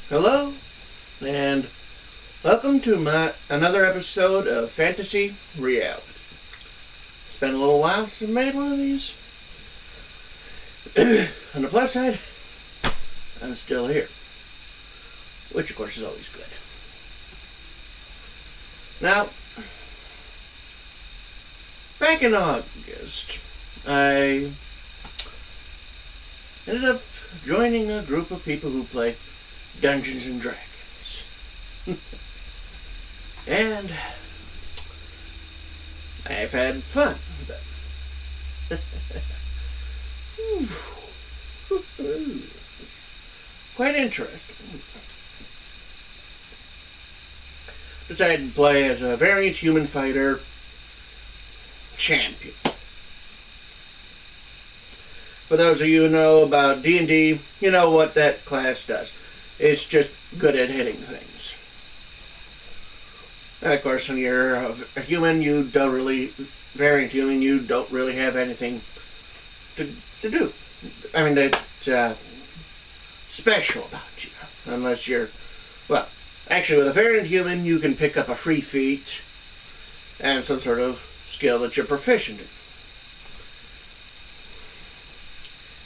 Hello, and welcome to another episode of Fantasy Reality. It's been a little while since I made one of these. On the plus side, I'm still here, which of course is always good. Now, back in August, I ended up joining a group of people who play Dungeons and Dragons. And I've had fun. Quite interesting. Decided to play as a variant human fighter champion. For those of you who know about D&D, you know what that class does. It's just good at hitting things. And of course, when you're a human, you don't really, variant human, you don't really have anything to do. I mean, that's special about you. Unless you're, well, actually with a variant human, you can pick up a free feat and some sort of skill that you're proficient in.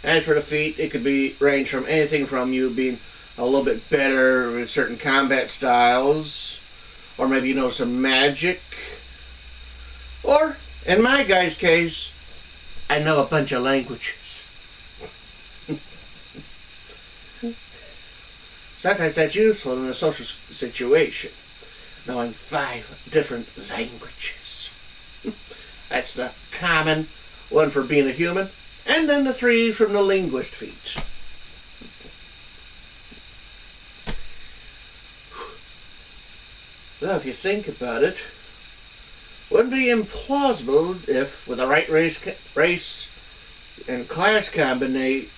As for the feat, it could be range from anything from you being a little bit better with certain combat styles, or maybe you know some magic, or, in my guy's case, I know a bunch of languages. Sometimes that's useful in a social situation, knowing 5 different languages. That's the common one for being a human, and then the 3 from the linguist feat. Well, if you think about it, wouldn't be implausible if, with the right race and class combination,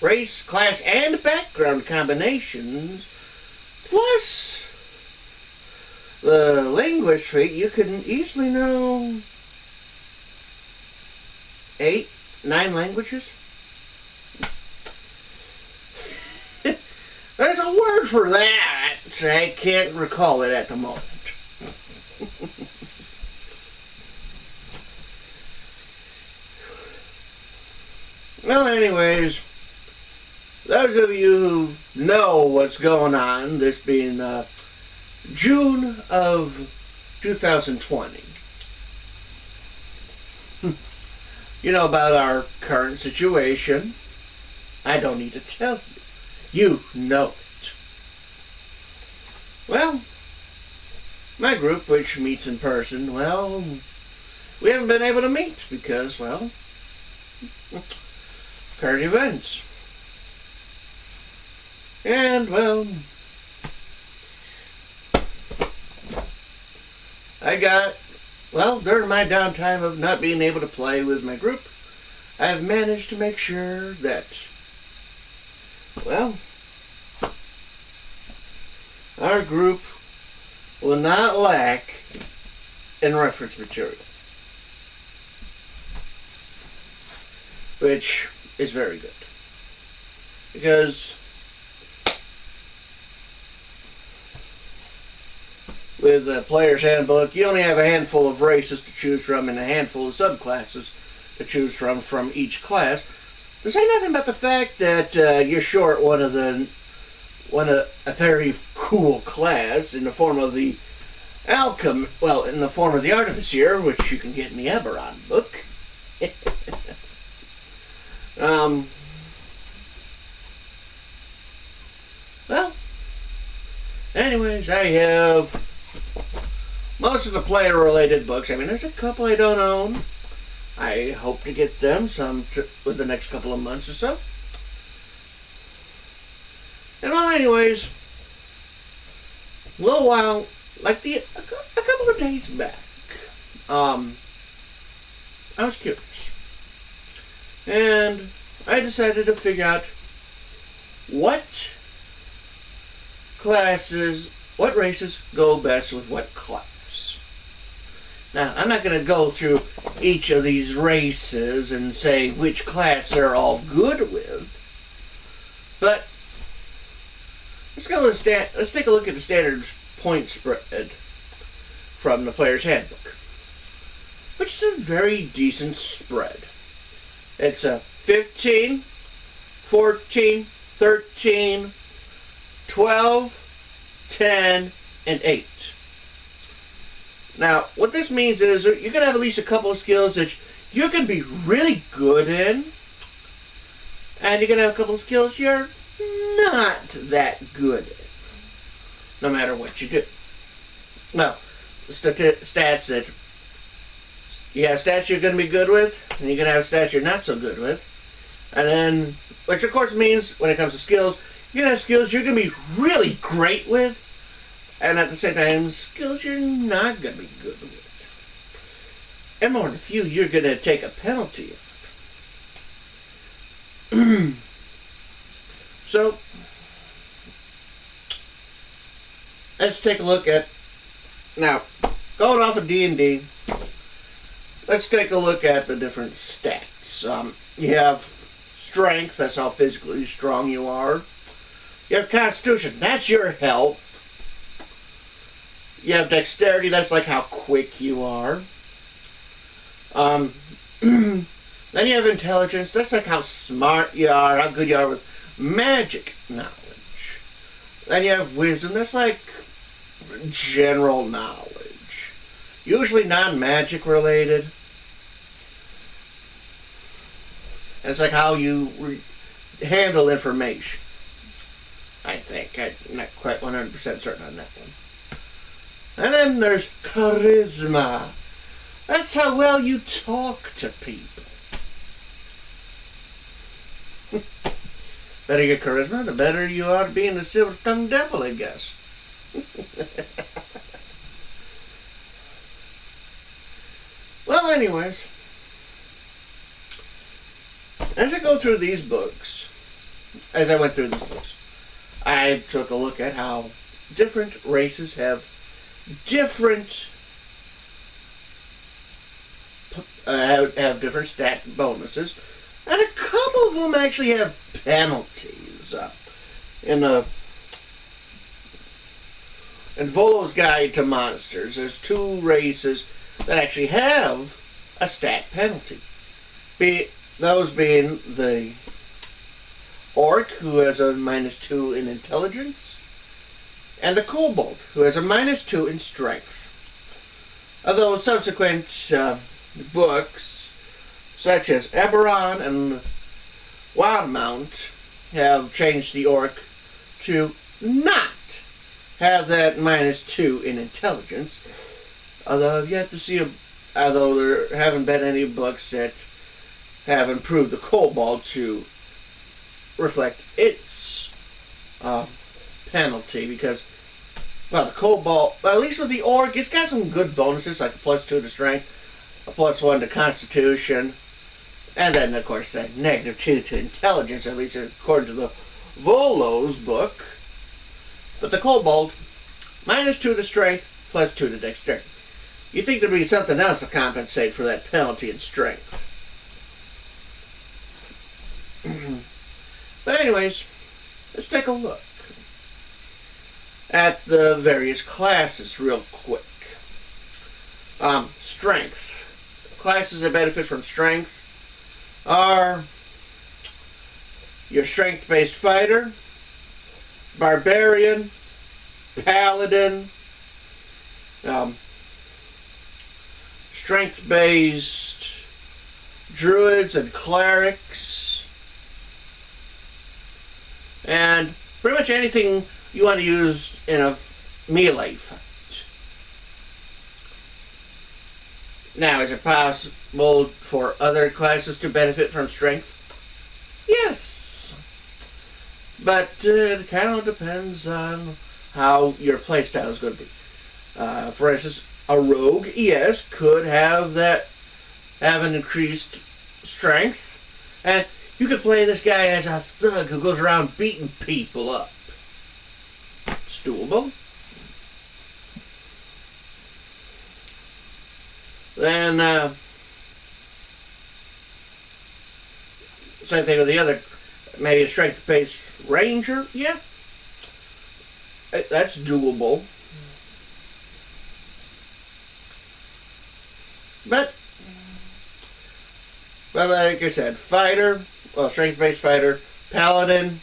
race, class, and background combinations, plus the linguist feat, you can easily know 8, 9 languages. There's a word for that. I can't recall it at the moment. Well, anyways, those of you who know what's going on, this being June of 2020, you know about our current situation. I don't need to tell you. You know it. Well, my group, which meets in person, well, we haven't been able to meet because, well, current events. And, well, during my downtime of not being able to play with my group, I've managed to make sure that, well, our group will not lack in reference material, which is very good, because with the player's handbook, you only have a handful of races to choose from and a handful of subclasses to choose from each class. To say nothing about the fact that you're short a very cool class in the form of the in the form of the Artificer, which you can get in the Eberron book. Well, anyways, I have most of the player-related books. I mean, there's a couple I don't own. I hope to get them with the next couple of months or so. And well, anyways, a little while, like a couple of days back, I was curious, and I decided to figure out what races go best with what class. Now, I'm not going to go through each of these races and say which class they're all good with, but let's take a look at the standard point spread from the Player's Handbook, which is a very decent spread. It's a 15, 14, 13, 12, 10, and 8. Now, what this means is you're going to have at least a couple of skills that you're going to be really good in, and you're going to have a couple of skills you're not that good in, no matter what you do. Now, stats that you have stats you're going to be good with, and you're going to have stats you're not so good with, and then, which of course means when it comes to skills, you're going to have skills you're going to be really great with, and at the same time, skills you're not going to be good with. And more than a few, you're going to take a penalty. So, let's take a look at, now, going off of D&D, let's take a look at the different stats. You have strength, that's how physically strong you are. You have constitution, that's your health. You have dexterity, that's like how quick you are. Then you have intelligence, that's like how smart you are, how good you are with magic knowledge. Then you have wisdom, that's like general knowledge. Usually non-magic related. And it's like how you handle information. I think. I'm not quite 100% certain on that one. And then there's charisma. That's how well you talk to people. Better your charisma, the better you are at being the silver-tongued devil, I guess. Well, anyways, as I go through these books, I took a look at how different races have different stat bonuses, and a couple of them actually have penalties. In Volo's Guide to Monsters, there's 2 races that actually have a stat penalty. Those being the Orc, who has a -2 in intelligence, and the Kobold, who has a -2 in strength. Although subsequent books, such as Eberron and Wildmount, have changed the Orc to not have that -2 in intelligence. Although I've yet to see although there haven't been any books that have improved the Kobold to reflect its penalty, because, well, the Kobold, well, at least with the Orc, it's got some good bonuses, like a +2 to strength, a +1 to constitution, and then, of course, that -2 to intelligence, at least according to the Volo's book. But the Kobold, -2 to strength, +2 to dexterity. You'd think there'd be something else to compensate for that penalty in strength. But anyways, let's take a look at the various classes real quick. Strength. Classes that benefit from strength are your strength-based fighter, barbarian, paladin, strength-based druids and clerics, and pretty much anything you want to use in a melee fight. Now, is it possible for other classes to benefit from strength? Yes. But it kind of depends on how your playstyle is going to be. For instance, a rogue, yes, could have an increased strength, and you could play this guy as a thug who goes around beating people up. It's doable. Then, same thing with the other, maybe a strength-based ranger, yeah. That's doable. But like I said, fighter, well, strength-based fighter, paladin,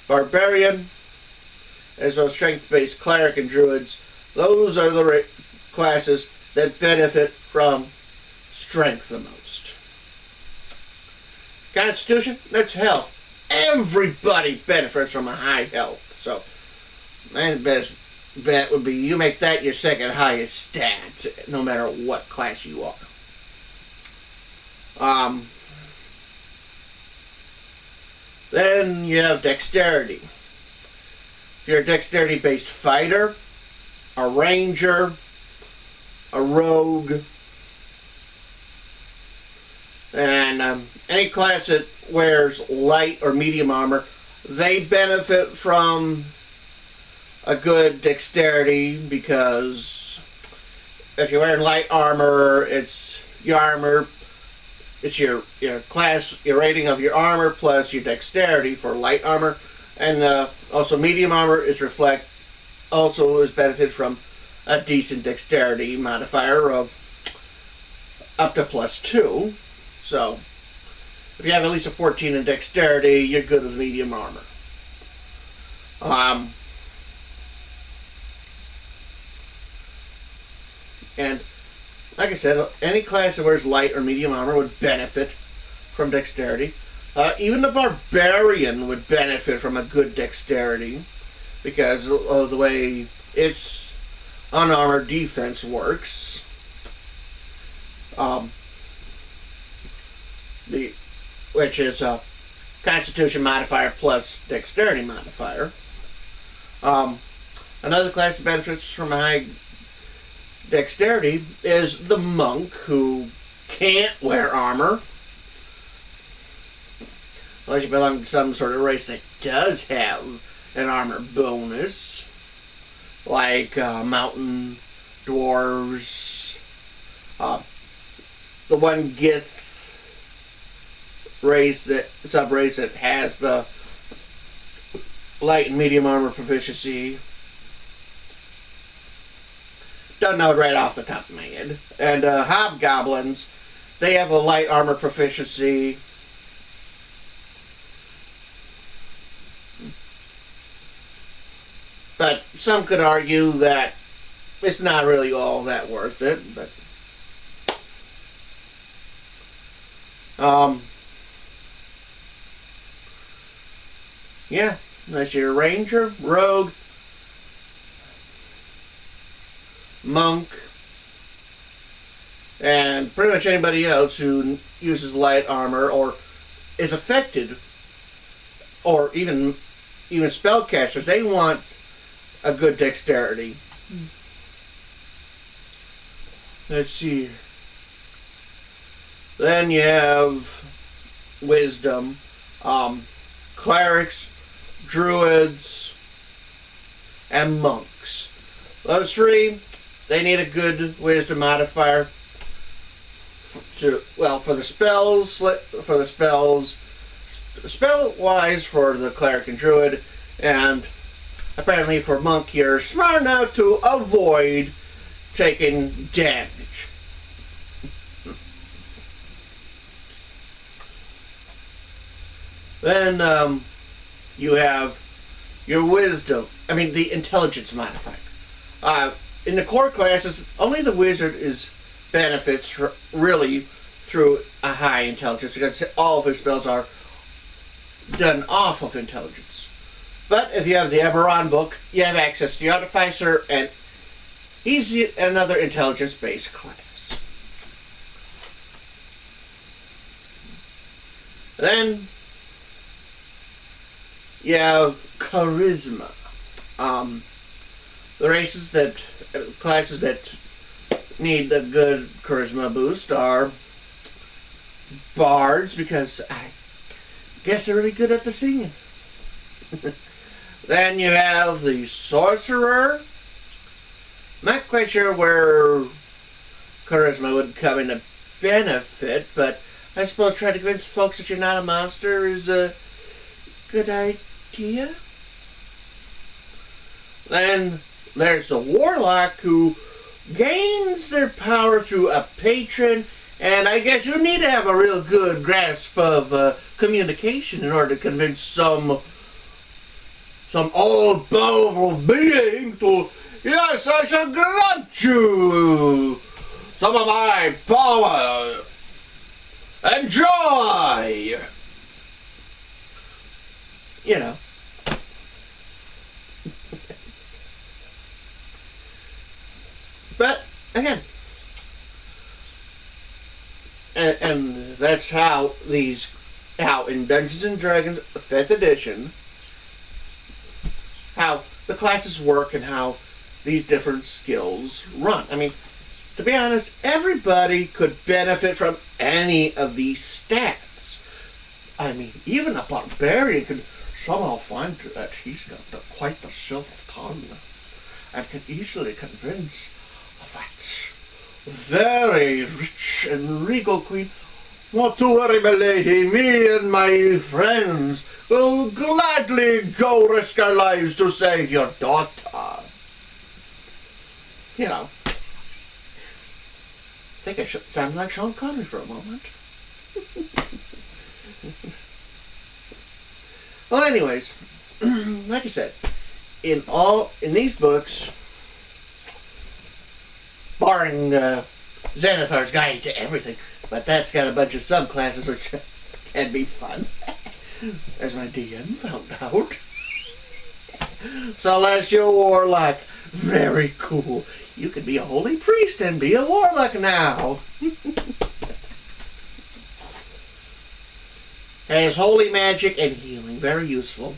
barbarian, as well as strength-based cleric and druids. Those are the classes that benefit from strength the most. Constitution, that's health. Everybody benefits from a high health. So, my best bet would be you make that your second highest stat, no matter what class you are. Then you have dexterity. If you're a dexterity-based fighter, a ranger, a rogue, and any class that wears light or medium armor, they benefit from a good dexterity, because if you're wearing light armor, it's your armor, it's your class, your rating of your armor plus your dexterity for light armor, and also medium armor is also is benefited from a decent dexterity modifier of up to +2. So if you have at least a 14 in dexterity, you're good with medium armor. And like I said, any class that wears light or medium armor would benefit from dexterity. Even the barbarian would benefit from a good dexterity, because of the way its unarmored defense works. Which is a Constitution modifier plus dexterity modifier. Another class that benefits from a high dexterity is the monk, who can't wear armor unless you belong to some sort of race that does have an armor bonus, like mountain dwarves, the one Gith sub-race that has the light and medium armor proficiency. Don't know it right off the top of my head. And hobgoblins, they have a light armor proficiency. But some could argue that it's not really all that worth it. But yeah, unless you're a ranger, rogue, monk, and pretty much anybody else who uses light armor or is affected, or even spellcasters, they want a good dexterity. Let's see. Then you have wisdom, clerics, druids, and monks. Those three, they need a good wisdom modifier for the spells, spell-wise for the cleric and druid, and apparently for monk, you're smart enough to avoid taking damage. Then you have your the intelligence modifier. In the core classes, only the wizard benefits really through a high intelligence, because all of his spells are done off of intelligence. But if you have the Eberron book, you have access to the Artificer, and he's another intelligence-based class. Then you have charisma. The classes that need a good charisma boost are bards, because I guess they're really good at the singing. Then you have the sorcerer, Not quite sure where charisma would come into benefit, but I suppose trying to convince folks that you're not a monster is a good idea. Then there's the Warlock, who gains their power through a patron, and I guess you need to have a real good grasp of communication in order to convince some all-powerful being to, yes, I shall grant you some of my power and joy. You know. But, again, and that's how in Dungeons & Dragons 5th edition, how the classes work and how these different skills run. I mean, to be honest, everybody could benefit from any of these stats. I mean, even a barbarian can somehow find that he's got quite the silver tongue and can easily convince that very rich and regal queen, not to worry, my lady, me and my friends will gladly go risk our lives to save your daughter. You know, I think I should sound like Sean Connery for a moment. Well, anyways, like I said, in these books, barring Xanathar's Guide to Everything, but that's got a bunch of subclasses which can be fun, as my DM found out. Celestial Warlock, very cool. You can be a holy priest and be a warlock now. Has holy magic and healing, very useful.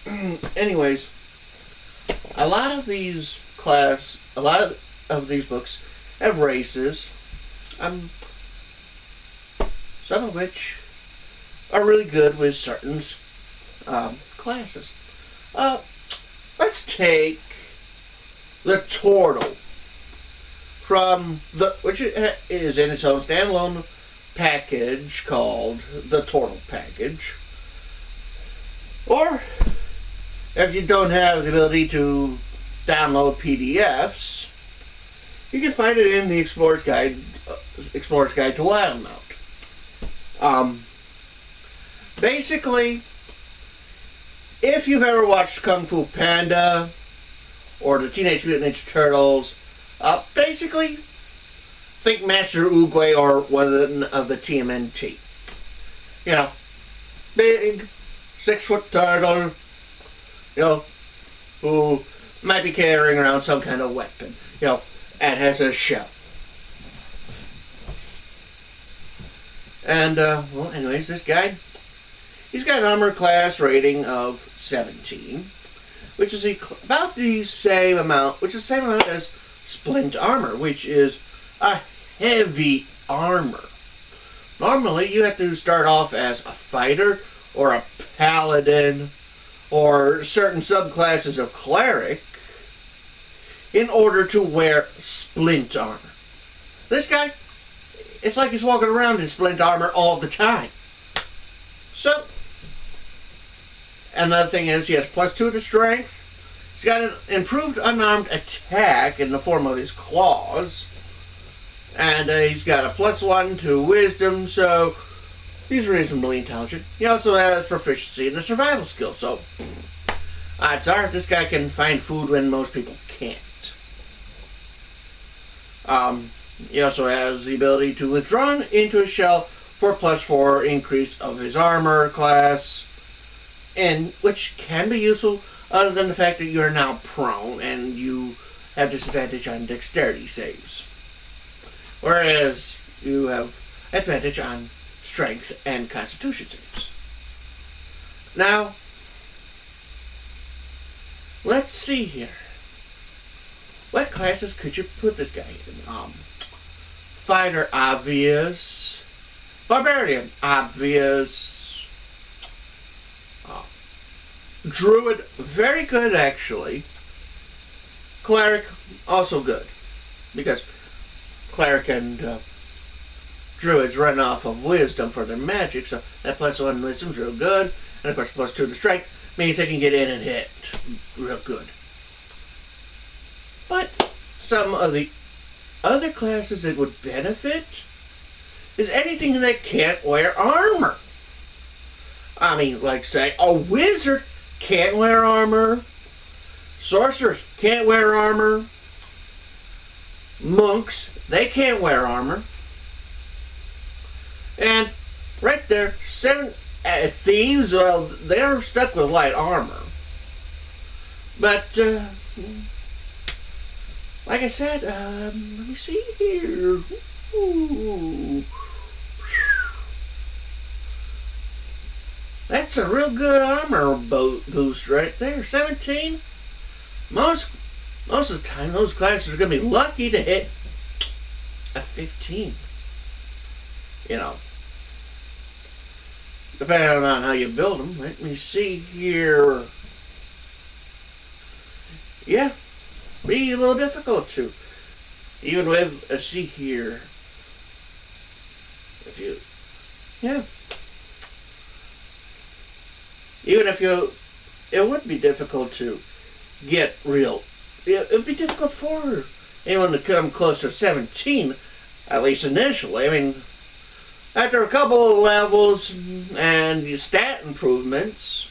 Anyways, a lot of these books have races, some of which are really good with certain classes. Let's take the Turtle, which is in its own standalone package called the Turtle Package. Or, if you don't have the ability to download PDFs, you can find it in the Explorer's Guide to Wildmount. Basically, if you've ever watched Kung Fu Panda or the Teenage Mutant Ninja Turtles, basically think Master Oogway or one of the TMNT. You know, big 6-foot turtle, you know, who might be carrying around some kind of weapon, you know, and has a shell. And, well, anyways, this guy, he's got an armor class rating of 17, which is about the same amount, as splint armor, which is a heavy armor. Normally, you have to start off as a fighter or a paladin or certain subclasses of cleric in order to wear splint armor. This guy, it's like he's walking around in splint armor all the time. So, another thing is he has +2 to strength. He's got an improved unarmed attack in the form of his claws. And he's got a +1 to wisdom, so he's reasonably intelligent. He also has proficiency in the survival skill, so odds are this guy can find food when most people can't. He also has the ability to withdraw into a shell for +4 increase of his armor class, and which can be useful other than the fact that you are now prone and you have disadvantage on dexterity saves. Whereas you have advantage on strength and constitution saves. Now, let's see here. What classes could you put this guy in? Fighter, obvious. Barbarian, obvious. Druid, very good actually. Cleric, also good. Because Cleric and Druids run off of Wisdom for their magic, so that +1 Wisdom's real good. And of course, +2 to Strength means they can get in and hit real good. But some of the other classes that would benefit is anything that can't wear armor. I mean, like say, a wizard can't wear armor. Sorcerers can't wear armor. Monks, they can't wear armor. And right there, thieves, well, they're stuck with light armor. But, like I said, let me see here. Ooh. That's a real good armor boost right there. 17. Most of the time, those classes are going to be lucky to hit a 15. You know, depending on how you build them. Let me see here. Yeah, be a little difficult to. Even with see here. If you, yeah. Even if you, it would be difficult to get real. It would be difficult for anyone to come close to 17, at least initially. I mean, after a couple of levels and stat improvements,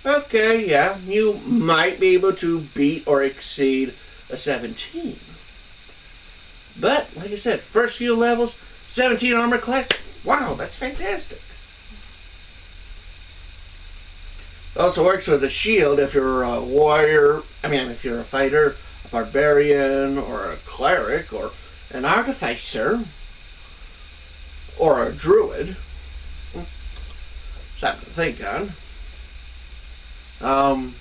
okay, yeah, you might be able to beat or exceed a 17. But, like I said, first few levels, 17 armor class, wow, that's fantastic. It also works with a shield if you're a warrior, if you're a fighter, a barbarian, or a cleric, or an artificer, or a druid. Something to think on.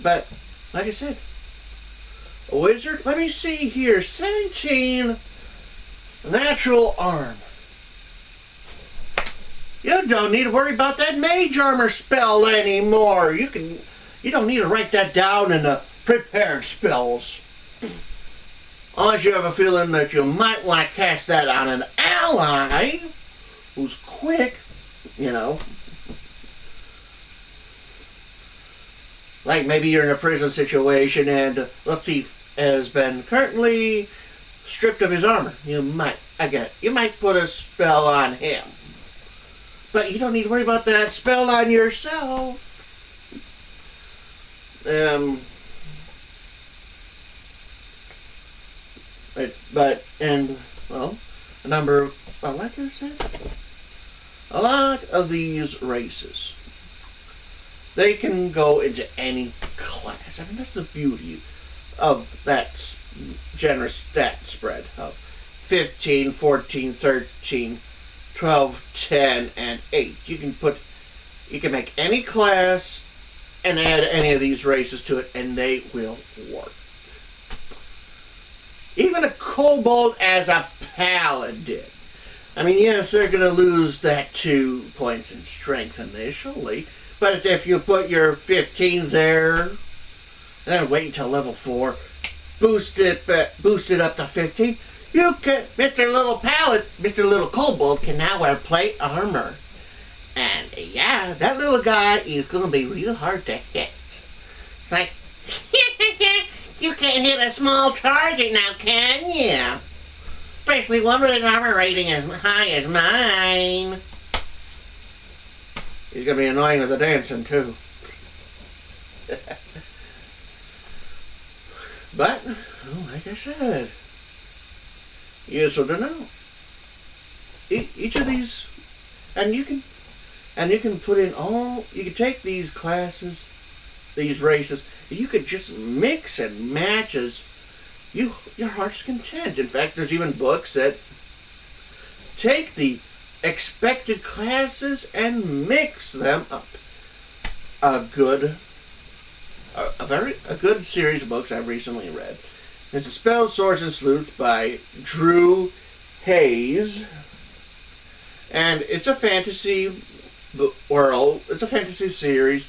But, like I said, a wizard, let me see here, 17 natural arm. You don't need to worry about that mage armor spell anymore. You don't need to write that down in the prepared spells. Unless you have a feeling that you might want to cast that on an ally who's quick, you know. Like maybe you're in a prison situation and the thief has been currently stripped of his armor. You might put a spell on him. But you don't need to worry about that spell on yourself. Like I said, a lot of these races, they can go into any class. I mean, that's the beauty of that generous stat spread of 15, 14, 13, 12, 10, and 8. You can make any class and add any of these races to it, and they will work. Even a kobold as a paladin. I mean, yes, they're going to lose that 2 points in strength initially, but if you put your 15 there, and then wait until level 4, boost it up to 15, you can, Mr. Little Kobold can now wear plate armor. And yeah, that little guy is going to be real hard to hit. It's like, you can't hit a small target now, can you? Especially one with an armor rating as high as mine. He's going to be annoying with the dancing, too. But, like I said, useful to know. Each of these, and you can put in you can take these classes, these races, and you could just mix and match as your heart's content. In fact, there's even books that take the expected classes and mix them up. A good series of books I've recently read. It's A Spell, Swords, and Sleuth by Drew Hayes. And it's a fantasy world. It's a fantasy series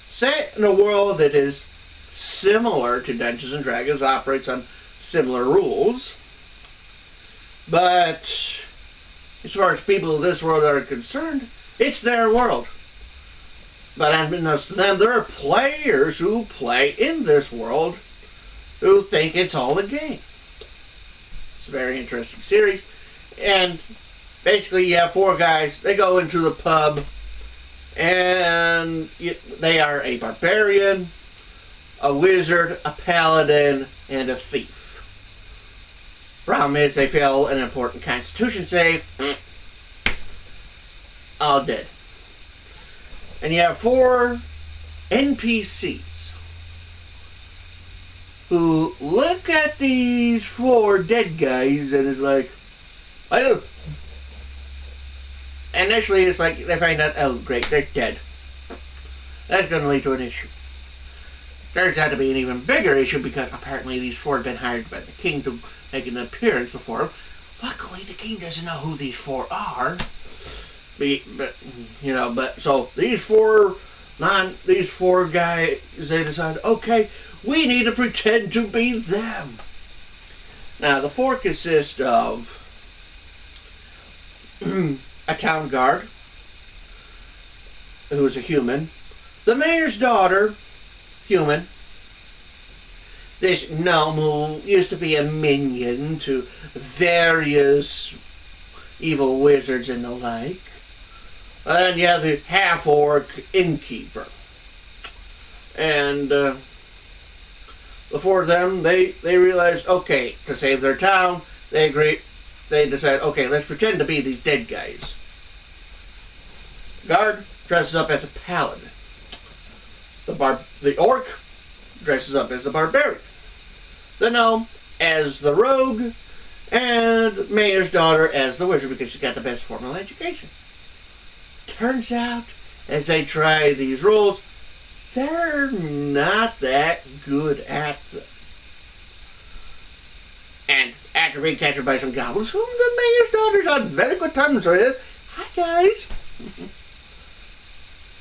set in a world that is similar to Dungeons and Dragons, operates on similar rules. But as far as people of this world are concerned, it's their world. But unbeknownst to them, there are players who play in this world who think it's all a game. It's a very interesting series. And basically you have 4 guys. They go into the pub, and they are a barbarian, a wizard, a paladin, and a thief. Problem is, they fail an important constitution save. All dead. And you have 4 NPCs who look at these 4 dead guys and is like, oh. Initially, it's like they find out, oh great, they're dead. That's going to lead to an issue. Turns out to be an even bigger issue because apparently these 4 have been hired by the king to make an appearance before him. Luckily, the king doesn't know who these 4 are. But so these 4 guys, they decide, okay, we need to pretend to be them. Now the 4 consist of a town guard, who is a human, the mayor's daughter, human, this gnome who used to be a minion to various evil wizards and the like, and you have the half-orc innkeeper. And before them, they realized, okay, to save their town, they decide, okay, let's pretend to be these dead guys. Guard dresses up as a paladin. The orc dresses up as the barbarian. The gnome as the rogue, and the mayor's daughter as the wizard because she's got the best formal education. Turns out, as they try these roles, they're not that good at them. And after being captured by some goblins, whom the mayor's daughter's on very good terms with, hi guys.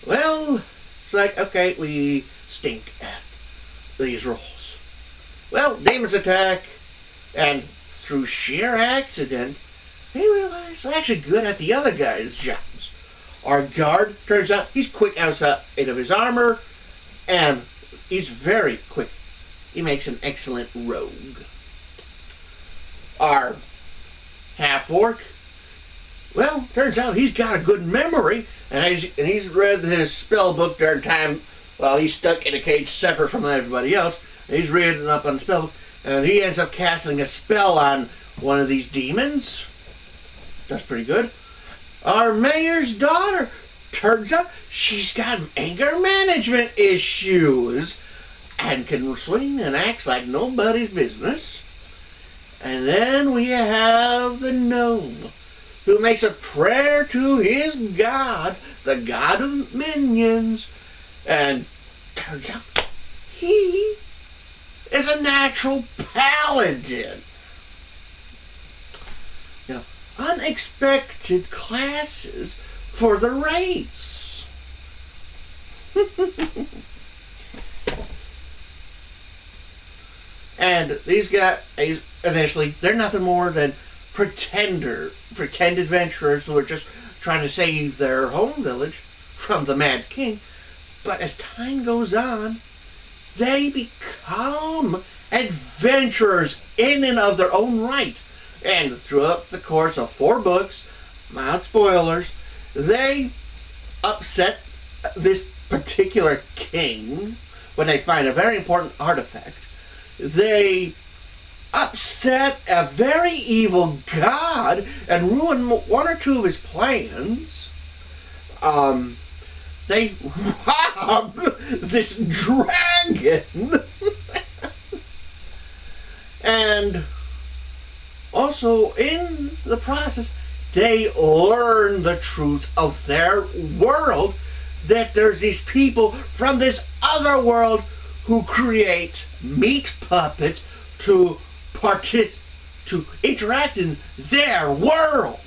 Well, it's like, okay, we stink at these roles. Well, demons attack, and through sheer accident, they realize they're actually good at the other guy's jobs. Our guard, turns out, he's quick outside of his armor, and he's very quick. He makes an excellent rogue. Our half-orc, well, turns out he's got a good memory, and he's read his spell book during time while he's stuck in a cage separate from everybody else. And he's reading up on the spell book, and he ends up casting a spell on one of these demons. That's pretty good. Our mayor's daughter, turns out she's got anger management issues and can swing and act like nobody's business. And then we have the gnome, who makes a prayer to his god, the god of minions, and turns out he is a natural paladin. Now, unexpected classes for the race. And these guys, initially, they're nothing more than pretend adventurers who are just trying to save their home village from the Mad King. But as time goes on, they become adventurers in and of their own right. And throughout the course of 4 books, mild spoilers, they upset this particular king when they find a very important artifact. They upset a very evil god and ruin 1 or 2 of his plans. They rob this dragon. And also, in the process, they learn the truth of their world, that there's these people from this other world who create meat puppets to interact in their world.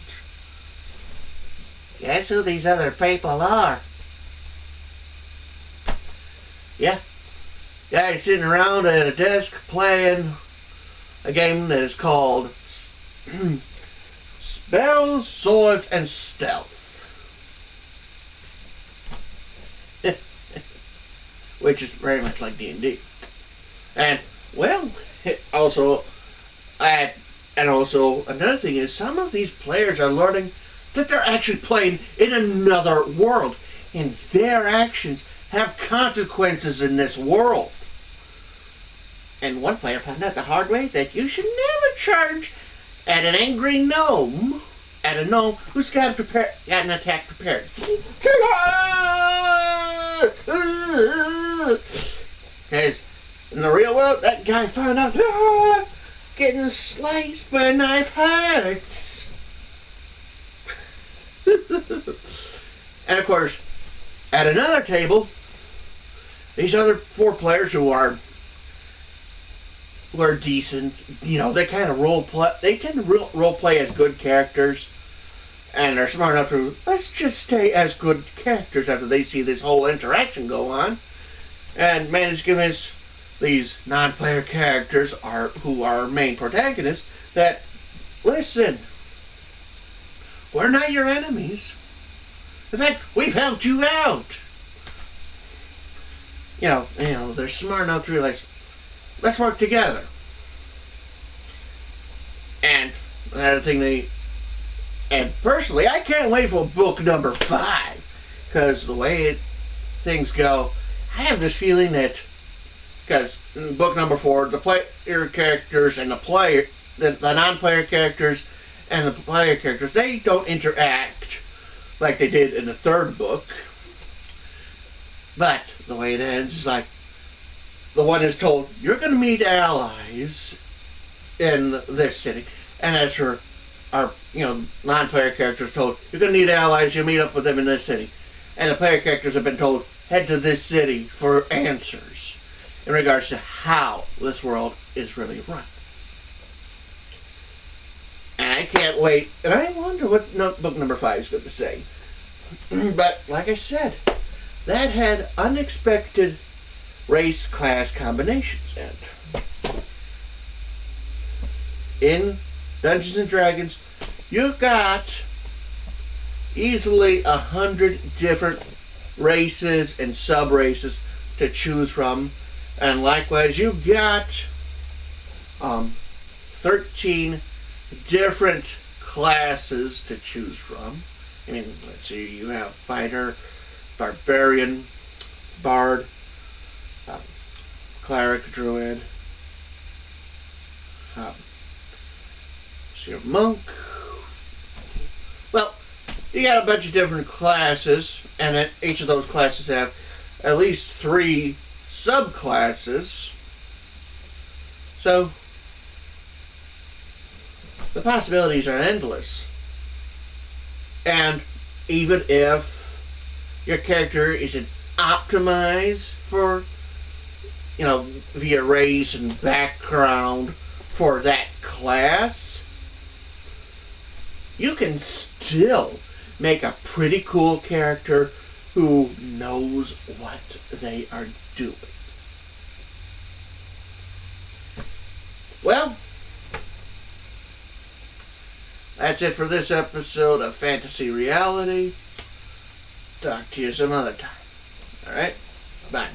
guess who these other people are? Yeah. Guys sitting around at a desk playing a game that is called Spells, Swords, and Stealth. Which is very much like D&D. And, well, also another thing is some of these players are learning that they're actually playing in another world. And their actions have consequences in this world. And one player found out the hard way that you should never charge at an angry gnome, at a gnome who's got an attack prepared. Because in the real world, that guy found out getting sliced by a knife hurts. And of course, at another table, these other 4 players who are decent, you know, they kind of they tend to role play as good characters, and they're smart enough to, let's just stay as good characters after they see this whole interaction go on, and manage to convince these non-player characters who are main protagonists that, listen, we're not your enemies. In fact, we've helped you out. You know, they're smart enough to realize, let's work together. And another thing and personally, I can't wait for book number 5, because the way things go, I have this feeling that, because in book number 4, the player characters and the non-player characters and the player characters, they don't interact like they did in the 3rd book. But the way it ends is like, the one is told, you're going to meet allies in this city. And as for our, non-player characters told, you're going to need allies, you'll meet up with them in this city. And the player characters have been told, head to this city for answers in regards to how this world is really run. And I can't wait. And I wonder what book number 5 is going to say. But, like I said, that had unexpected race class combinations. And in Dungeons and Dragons, you've got easily 100 different races and sub-races to choose from. And likewise, you've got 13 different classes to choose from. I mean, let's see, you have Fighter, Barbarian, Bard, Cleric, Druid, so you have Monk. Well, you got a bunch of different classes, and each of those classes have at least 3 subclasses. So the possibilities are endless. And even if your character isn't optimized for, via race and background for that class, you can still make a pretty cool character who knows what they are doing. Well, that's it for this episode of Fantasy Reality. Talk to you some other time. Alright? Bye.